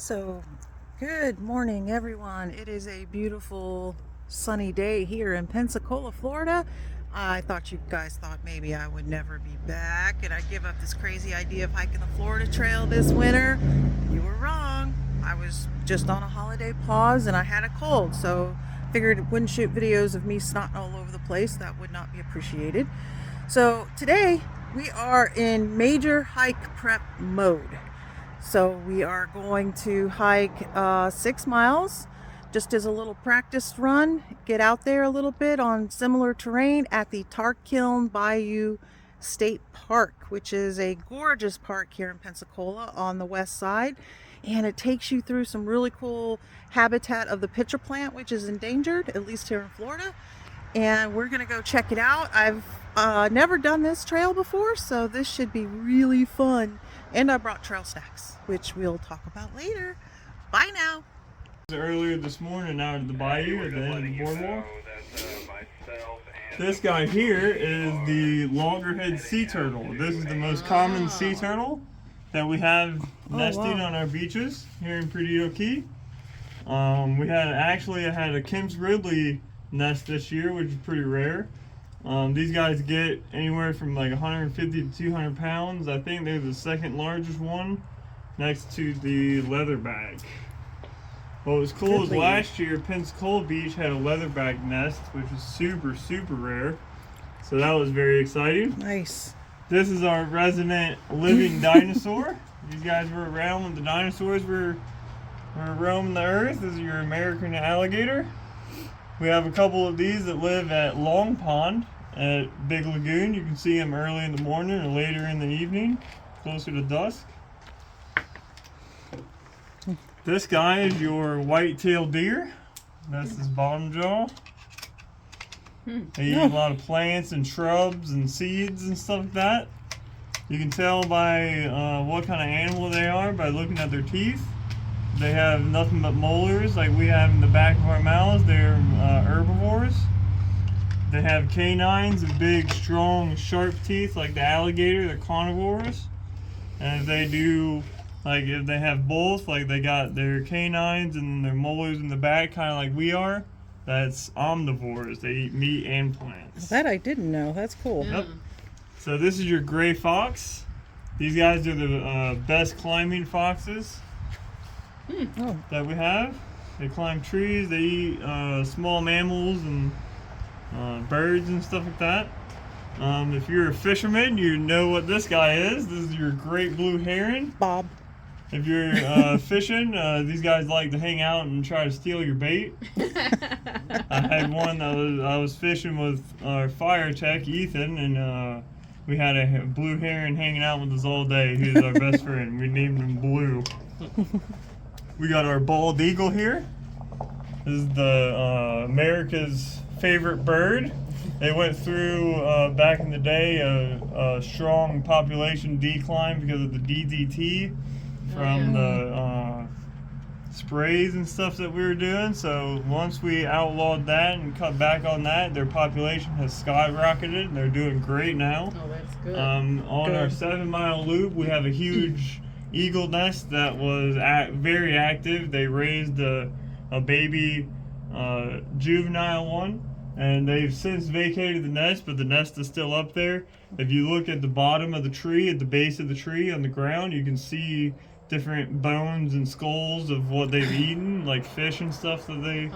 So, good morning, everyone. It is a beautiful sunny day here in Pensacola, Florida. I thought you guys thought maybe I would never be back and I'd give up this crazy idea of hiking the Florida Trail this winter. You were wrong. I was just on a holiday pause and I had a cold, so figured it wouldn't shoot videos of me snotting all over the place. That would not be appreciated. So, today we are in major hike prep mode. So we are going to hike 6 miles just as a little practice run, get out there a little bit on similar terrain at the Tarkiln Bayou State Park, which is a gorgeous park here in Pensacola on the west side. And it takes you through some really cool habitat of the pitcher plant, which is endangered, at least here in Florida. And we're going to go check it out. I've never done this trail before, so this should be really fun. And I brought trail snacks, which we'll talk about later. Bye now. Earlier this morning out at the Bayou at the end of the boardwalk. This guy here is the loggerhead sea turtle. This is the most common sea turtle that we have nesting on our beaches here in Perdido Key. We had a Kemp's Ridley nest this year, which is pretty rare. These guys get anywhere from like 150 to 200 pounds. I think they're the second largest one next to the leatherback. What was cool is last year Pensacola Beach had a leatherback nest, which was super, super rare. So that was very exciting. Nice. This is our resident living dinosaur. These guys were around when the dinosaurs were roaming the earth. This is your American alligator. We have a couple of these that live at Long Pond at Big Lagoon. You can see them early in the morning or later in the evening, closer to dusk. This guy is your white-tailed deer. That's his bottom jaw. They eat a lot of plants and shrubs and seeds and stuff like that. You can tell by what kind of animal they are by looking at their teeth. They have nothing but molars like we have in the back of our mouths. They're herbivores. They have canines and big, strong, sharp teeth like the alligator. They're carnivores. And if they have both, like they got their canines and their molars in the back, kind of like we are, that's omnivores. They eat meat and plants. That I didn't know. That's cool. Yep. So this is your gray fox. These guys are the best climbing foxes that we have. They climb trees. They eat small mammals and birds and stuff like that. If you're a fisherman, you know what this guy is. This is your great blue heron. Bob. If you're fishing, these guys like to hang out and try to steal your bait. I had one that I was fishing with our fire tech, Ethan, and we had a blue heron hanging out with us all day. He was our best friend. We named him Blue. We got our bald eagle here. This is the America's favorite bird. They went through back in the day a strong population decline because of the DDT from the sprays and stuff that we were doing. So once we outlawed that and cut back on that, their population has skyrocketed and they're doing great now. Oh, that's good. On our 7-mile loop, we have a huge eagle nest that was very active. They raised a baby juvenile one, and they've since vacated the nest, but the nest is still up there. If you look at the bottom of the tree, at the base of the tree on the ground, you can see different bones and skulls of what they've eaten, like fish and stuff that they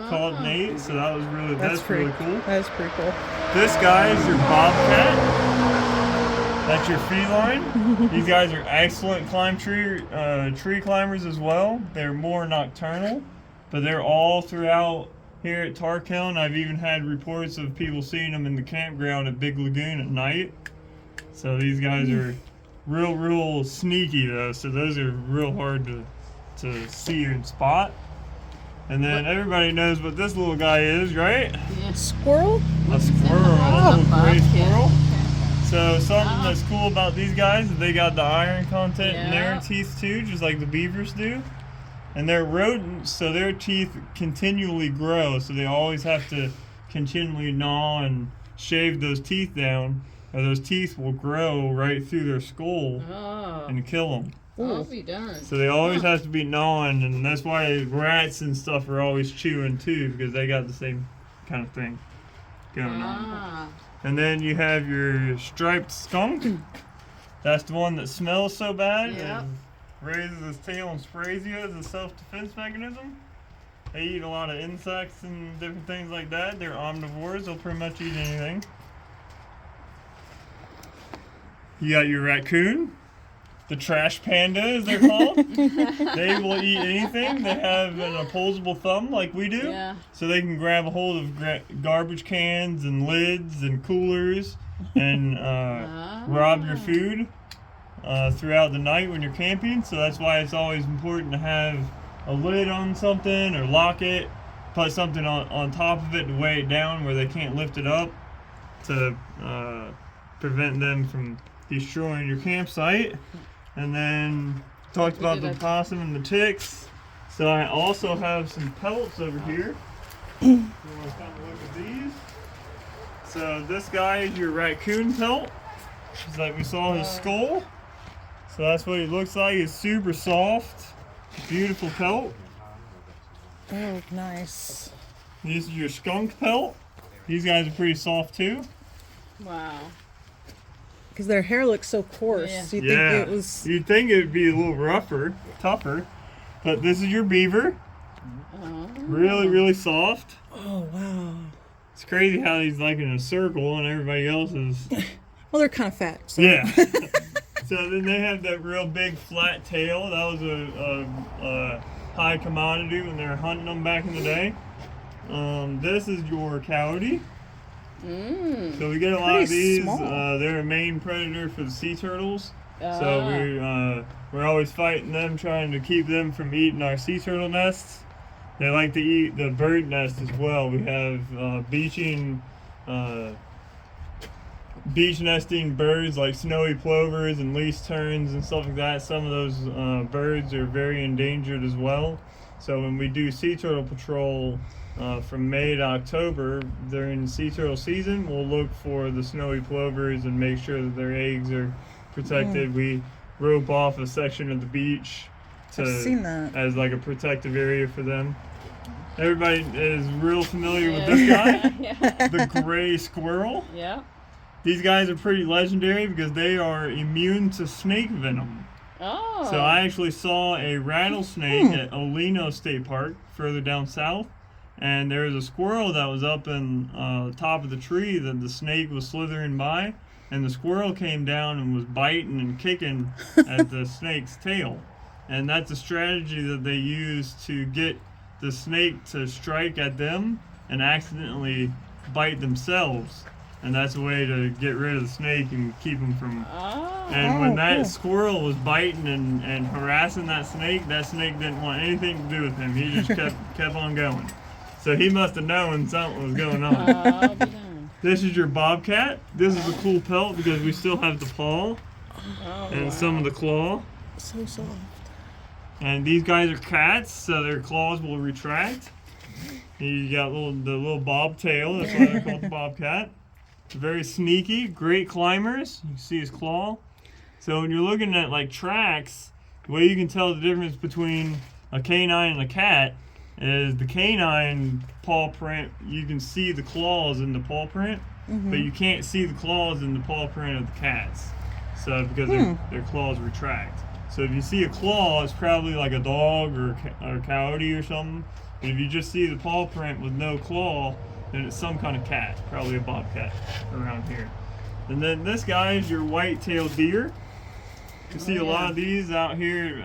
caught and ate. So that was that's really cool. That's pretty cool. This guy is your bobcat. That's your feline. These guys are excellent tree climbers as well. They're more nocturnal, but they're all throughout here at Tarkiln. I've even had reports of people seeing them in the campground at Big Lagoon at night. So these guys are real sneaky though. So those are real hard to see and spot. And then everybody knows what this little guy is, right? Yeah. Squirrel? A squirrel. A little gray squirrel. So something that's cool about these guys is they got the iron content in their teeth too, just like the beavers do. And they're rodents, so their teeth continually grow, so they always have to continually gnaw and shave those teeth down, or those teeth will grow right through their skull and kill them. I'll be darned. So they always have to be gnawing, and that's why rats and stuff are always chewing too, because they got the same kind of thing going on. And then you have your striped skunk. That's the one that smells so bad and raises his tail and sprays you as a self-defense mechanism. They eat a lot of insects and different things like that. They're omnivores. They'll pretty much eat anything. You got your raccoon. The trash panda, as they're called. They will eat anything. They have an opposable thumb like we do. Yeah. So they can grab a hold of garbage cans and lids and coolers and rob your food throughout the night when you're camping. So that's why it's always important to have a lid on something or lock it. Put something on top of it to weigh it down where they can't lift it up to prevent them from destroying your campsite. And then talked about the possum and the ticks. So I also have some pelts over here. You want to come look at these? So this guy is your raccoon pelt. Just like we saw his skull. So that's what he looks like. He's super soft, beautiful pelt. Oh, nice. This is your skunk pelt. These guys are pretty soft too. Wow. Because their hair looks so coarse. Yeah. You'd think it was. You'd think it would be a little rougher, tougher. But this is your beaver. Really, really soft. Oh, wow. It's crazy how he's like in a circle and everybody else is. Well, they're kind of fat. So. Yeah. So then they have that real big flat tail. That was a high commodity when they were hunting them back in the day. This is your coyote. So we get a lot of these. They're a main predator for the sea turtles. So we're always fighting them, trying to keep them from eating our sea turtle nests. They like to eat the bird nest as well. We have beach nesting birds like snowy plovers and least terns and stuff like that. Some of those birds are very endangered as well. So when we do sea turtle patrol from May to October during sea turtle season, we'll look for the snowy plovers and make sure that their eggs are protected. We rope off a section of the beach as like a protective area for them. Everybody is real familiar with this guy, the gray squirrel. Yeah. These guys are pretty legendary because they are immune to snake venom. Oh. So I actually saw a rattlesnake at Olino State Park further down south. And there was a squirrel that was up in the top of the tree that the snake was slithering by. And the squirrel came down and was biting and kicking at the snake's tail. And that's a strategy that they use to get the snake to strike at them and accidentally bite themselves. And that's a way to get rid of the snake and keep them from... And when that squirrel was biting and harassing that snake didn't want anything to do with him. He just kept on going. So he must have known something was going on. This is your bobcat. This is a cool pelt because we still have the paw and some of the claw. So soft. And these guys are cats, so their claws will retract. You got the little bobtail. That's why they're called the bobcat. Very sneaky, great climbers. You can see his claw. So when you're looking at like tracks, the way you can tell the difference between a canine and a cat is the canine paw print, you can see the claws in the paw print, but you can't see the claws in the paw print of the cats. So because their claws retract. So if you see a claw, it's probably like a dog or a coyote or something. But if you just see the paw print with no claw, then it's some kind of cat, probably a bobcat around here. And then this guy is your white-tailed deer. You see a lot of these out here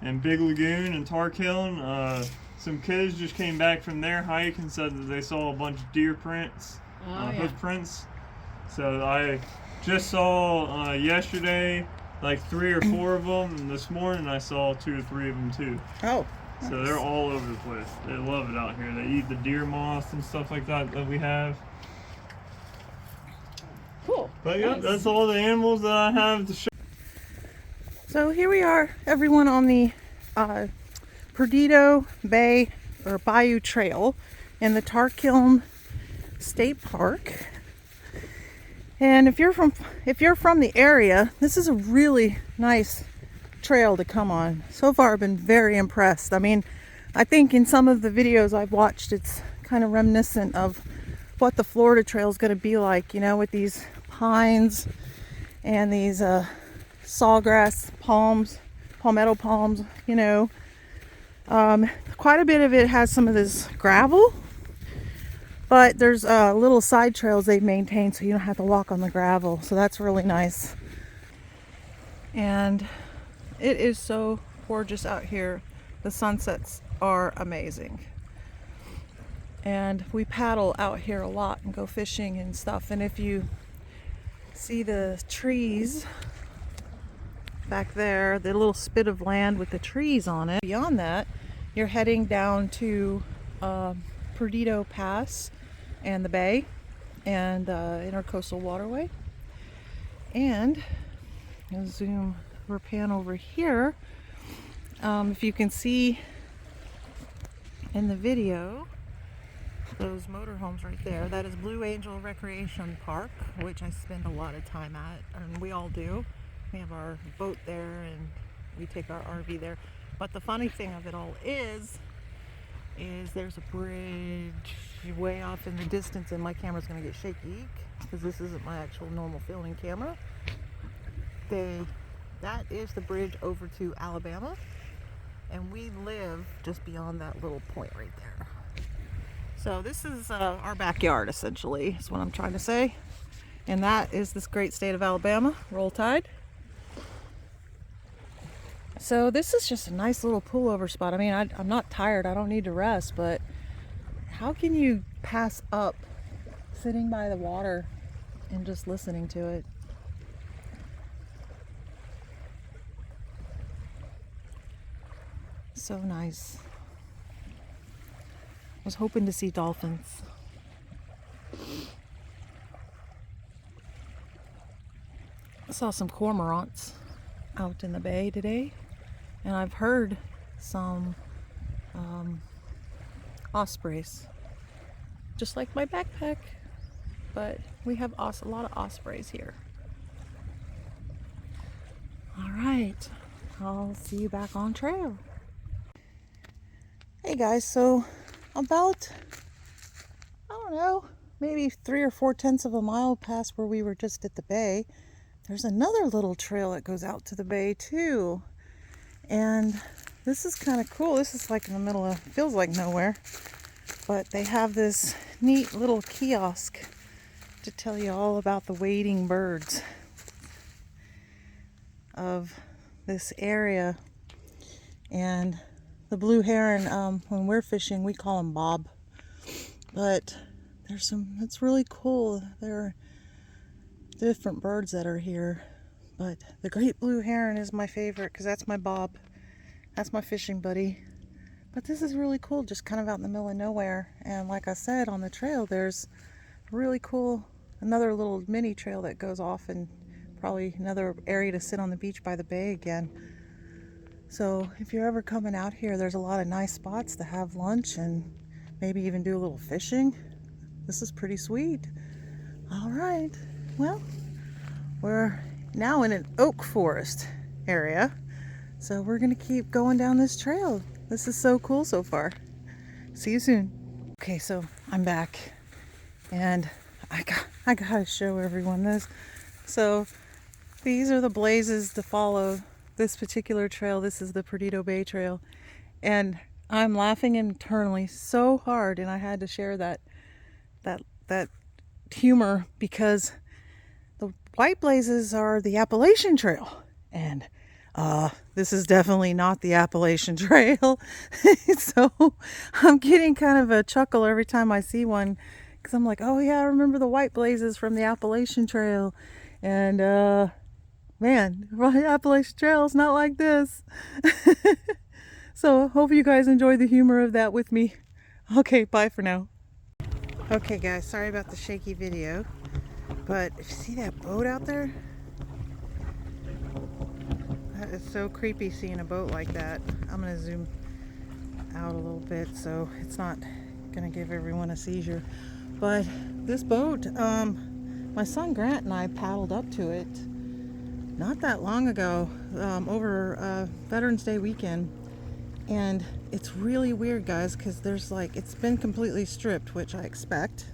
in Big Lagoon and Tarkiln. Some kids just came back from their hike and said that they saw a bunch of deer prints, hoof prints. So I just saw yesterday like 3 or 4 of them, and this morning I saw 2 or 3 of them too. Oh. So they're all over the place. They love it out here. They eat the deer moss and stuff like that we have. Cool. But yeah, that's all the animals that I have to show. So here we are, everyone, on the Perdido Bay or Bayou Trail in the Tarkiln State Park. And if you're from the area, this is a really nice trail to come on. So far I've been very impressed. I mean, I think in some of the videos I've watched, it's kind of reminiscent of what the Florida trail is going to be like, you know, with these pines and these sawgrass palms, palmetto palms, you know. Quite a bit of it has some of this gravel, but there's little side trails they've maintained so you don't have to walk on the gravel, so that's really nice. And it is so gorgeous out here. The sunsets are amazing. And we paddle out here a lot and go fishing and stuff. And if you see the trees back there, the little spit of land with the trees on it, beyond that, you're heading down to Perdido Pass and the bay and Intercoastal Waterway. And I'll zoom or pan over here. If you can see in the video, those motorhomes right there, that is Blue Angel Recreation Park, which I spend a lot of time at, and we all do. We have our boat there and we take our RV there. But the funny thing of it all is there's a bridge way off in the distance, and my camera's going to get shaky because this isn't my actual normal filming camera. That is the bridge over to Alabama, and we live just beyond that little point right there. So this is our backyard, essentially, is what I'm trying to say. And that is this great state of Alabama. Roll Tide. So this is just a nice little pullover spot. I mean, I'm not tired. I don't need to rest, but how can you pass up sitting by the water and just listening to it? So nice. I was hoping to see dolphins. I saw some cormorants out in the bay today, and I've heard some ospreys, just like my backpack, but we have a lot of ospreys here. All right, I'll see you back on trail. Hey guys, so about, I don't know, maybe 3 or 4/10 of a mile past where we were just at the bay, there's another little trail that goes out to the bay too. And this is kind of cool. This is like in the middle of, feels like nowhere, but they have this neat little kiosk to tell you all about the wading birds of this area. And the blue heron, when we're fishing, we call them bob. But there's some, it's really cool. There are different birds that are here. But the great blue heron is my favorite because that's my bob. That's my fishing buddy. But this is really cool, just kind of out in the middle of nowhere. And like I said, on the trail, there's really cool, another little mini trail that goes off, and probably another area to sit on the beach by the bay again. So if you're ever coming out here, there's a lot of nice spots to have lunch and maybe even do a little fishing. This is pretty sweet. All right, well, we're now in an oak forest area, so we're gonna keep going down this trail. This is so cool so far. See you soon. Okay, so I'm back, and I gotta show everyone this. So these are the blazes to follow this particular trail. This is the Perdido Bay Trail, and I'm laughing internally so hard, and I had to share that humor because the white blazes are the Appalachian Trail, and this is definitely not the Appalachian Trail. So I'm getting kind of a chuckle every time I see one, because I'm like, oh yeah, I remember the white blazes from the Appalachian Trail. And man, the Appalachian Trail is not like this. So hope you guys enjoyed the humor of that with me. Okay, bye for now. Okay guys, sorry about the shaky video, but if you see that boat out there, that is so creepy seeing a boat like that. I'm gonna zoom out a little bit so it's not gonna give everyone a seizure. But this boat, my son Grant and I paddled up to it not that long ago, over Veterans Day weekend. And it's really weird, guys, because there's like, it's been completely stripped, which I expect.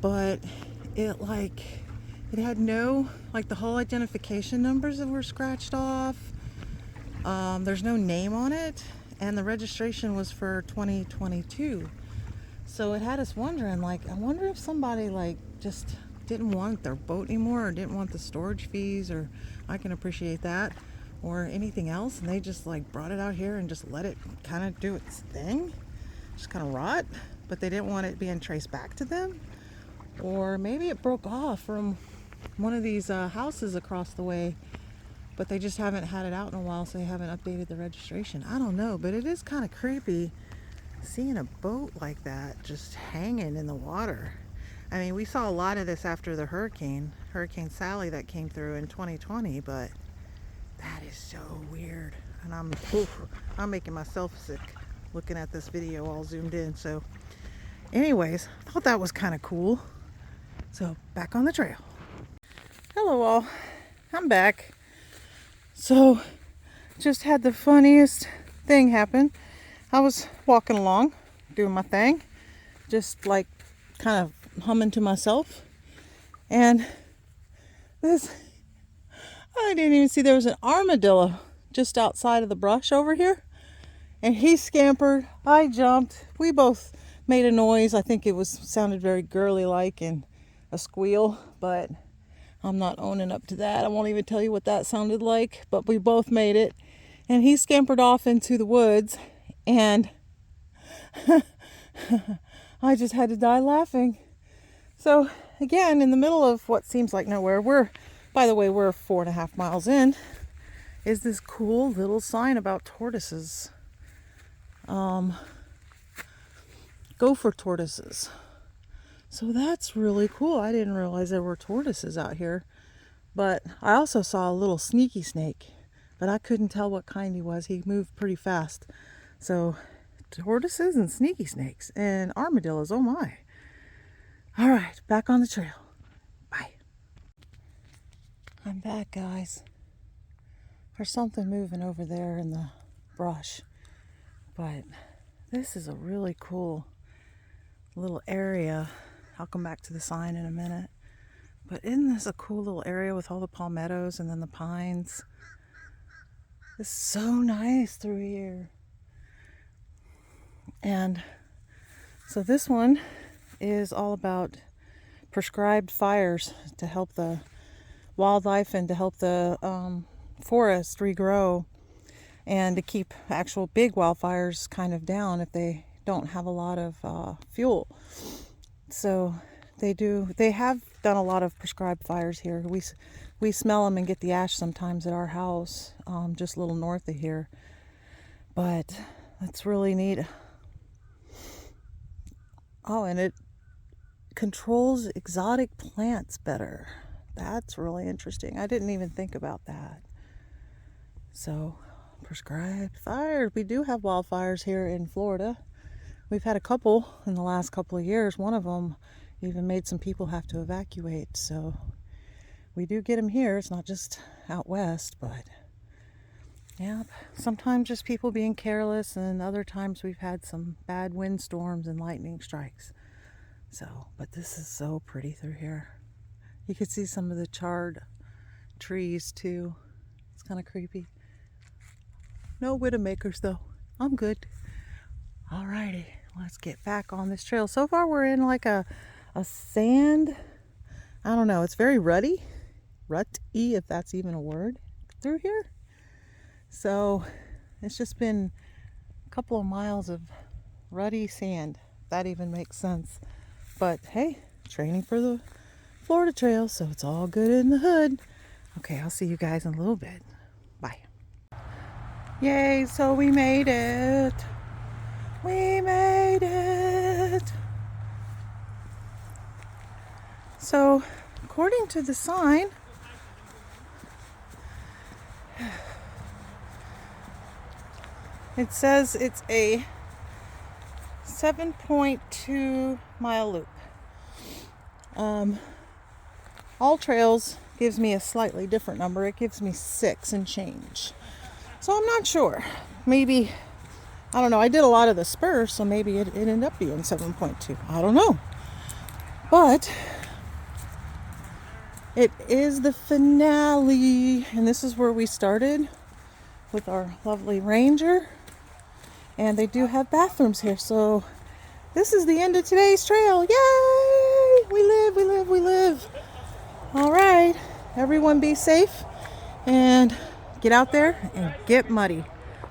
But it had no, like, the whole identification numbers that were scratched off. There's no name on it, and the registration was for 2022. So it had us wondering, like, I wonder if somebody like just didn't want their boat anymore, or didn't want the storage fees, or I can appreciate that, or anything else, and they just like brought it out here and just let it kind of do its thing, just kind of rot, but they didn't want it being traced back to them. Or maybe it broke off from one of these houses across the way, but they just haven't had it out in a while, so they haven't updated the registration. I don't know, but it is kind of creepy seeing a boat like that just hanging in the water. I mean, we saw a lot of this after the Hurricane Sally that came through in 2020, but that is so weird. And I'm making myself sick looking at this video all zoomed in. So anyways, I thought that was kind of cool. So back on the trail. Hello all, I'm back. So just had the funniest thing happen. I was walking along, doing my thing, just like kind of humming to myself. And I didn't even see there was an armadillo just outside of the brush over here. And he scampered, I jumped, we both made a noise. I think it sounded very girly like and a squeal, but I'm not owning up to that. I won't even tell you what that sounded like, but we both made it. And he scampered off into the woods, and I just had to die laughing. So again, in the middle of what seems like nowhere, by the way, we're 4.5 miles in, is this cool little sign about tortoises. Gopher tortoises. So that's really cool. I didn't realize there were tortoises out here. But I also saw a little sneaky snake, but I couldn't tell what kind he was. He moved pretty fast. So tortoises and sneaky snakes and armadillos, oh my. All right, back on the trail. Bye. I'm back, guys. There's something moving over there in the brush, but this is a really cool little area. I'll come back to the sign in a minute. But isn't this a cool little area with all the palmettos and then the pines? It's so nice through here. And so this one is all about prescribed fires to help the wildlife and to help the forest regrow, and to keep actual big wildfires kind of down if they don't have a lot of fuel. So they have done a lot of prescribed fires here. We smell them and get the ash sometimes at our house, just a little north of here. But that's really neat. Oh, and it controls exotic plants better. That's really interesting. I didn't even think about that. So, prescribed fires. We do have wildfires here in Florida. We've had a couple in the last couple of years. One of them even made some people have to evacuate. So we do get them here. It's not just out west, but yeah, sometimes just people being careless, and other times we've had some bad windstorms and lightning strikes. So, but this is so pretty through here. You can see some of the charred trees too. It's kind of creepy. No widowmakers though. I'm good. Alrighty, let's get back on this trail. So far we're in like a sand, I don't know, it's very rutty, if that's even a word, through here. So it's just been a couple of miles of rutty sand, if that even makes sense. But hey, training for the Florida trail, so it's all good in the hood. Okay, I'll see you guys in a little bit. Bye. Yay, so we made it. We made it. So, according to the sign, it says it's a 7.2 mile loop. All trails gives me a slightly different number. It gives me 6 and change. So I'm not sure. Maybe, I don't know. I did a lot of the spurs, so maybe it ended up being 7.2. I don't know. But it is the finale. And this is where we started with our lovely ranger. And they do have bathrooms here. So this is the end of today's trail. Yay! We live, we live, we live. All right. Everyone be safe and get out there and get muddy.